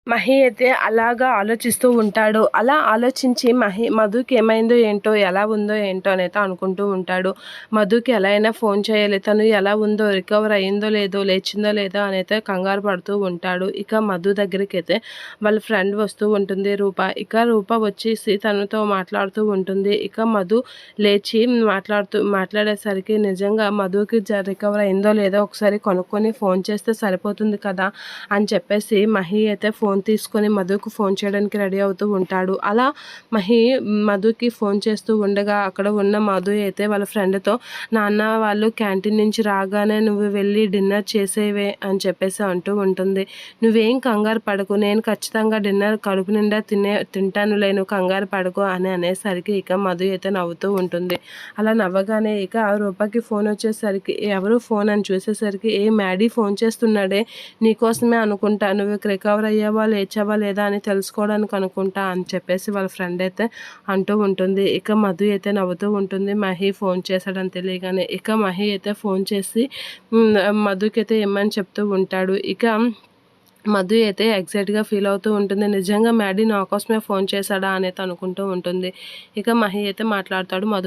మహి అయితే అలాగా ఆలోచిస్తూ ఉంటాడు. అలా ఆలోచించి మధుకి ఏమైందో ఏంటో, ఎలా ఉందో ఏంటో అనైతే అనుకుంటూ ఉంటాడు. మధుకి ఎలా అయినా ఫోన్ చేయాలి, తను ఎలా ఉందో, రికవర్ అయిందో లేదో, లేచిందో లేదో అనైతే కంగారు పడుతూ ఉంటాడు. ఇక మధు దగ్గరికైతే వాళ్ళ ఫ్రెండ్ వస్తూ ఉంటుంది రూప. ఇక రూప వచ్చేసి తనతో మాట్లాడుతూ ఉంటుంది. ఇక మధు లేచి మాట్లాడేసరికి నిజంగా మధుకి రికవర్ అయిందో లేదో ఒకసారి కనుక్కొని ఫోన్ చేస్తే సరిపోతుంది కదా అని చెప్పేసి మహి అయితే ఫోన్ తీసుకొని మధుకు ఫోన్ చేయడానికి రెడీ అవుతూ ఉంటాడు. అలా మధుకి ఫోన్ చేస్తూ ఉండగా అక్కడ ఉన్న మధు అయితే వాళ్ళ ఫ్రెండ్తో, నాన్న వాళ్ళు క్యాంటీన్ నుంచి రాగానే నువ్వు వెళ్ళి డిన్నర్ చేసేవే అని చెప్పేసి అంటూ ఉంటుంది. నువ్వేం కంగారు పడకు, నేను ఖచ్చితంగా డిన్నర్ కడుపు నిండా తింటానులే, నువ్వు కంగారు పడకు అని అనేసరికి ఇక మధు అయితే నవ్వుతూ ఉంటుంది. అలా నవ్వగానే ఇక రూపకి ఫోన్ వచ్చేసరికి ఎవరు ఫోన్ అని చూసేసరికి, మ్యాడీ ఫోన్ చేస్తున్నాడే, నీకోసమే అనుకుంటా, నువ్వు రికవర్ అయ్యావా లేచావా లేదా అని తెలుసుకోవడానికి అనుకుంటా అని చెప్పేసి వాళ్ళ ఫ్రెండ్ అయితే అంటూ ఉంటుంది. ఇక మధు అయితే నవ్వుతూ ఉంటుంది మహి ఫోన్ చేశాడని తెలియగానే. ఇక మహి అయితే ఫోన్ చేసి మధుకి అయితే ఏమని చెప్తూ ఉంటాడు. ఇక మధు అయితే ఎగ్జైట్గా ఫీల్ అవుతూ ఉంటుంది. నిజంగా మ్యాడీ నా కోసమే ఫోన్ చేశాడా అనేది అనుకుంటూ ఉంటుంది. ఇక మహి అయితే మాట్లాడతాడు. మధు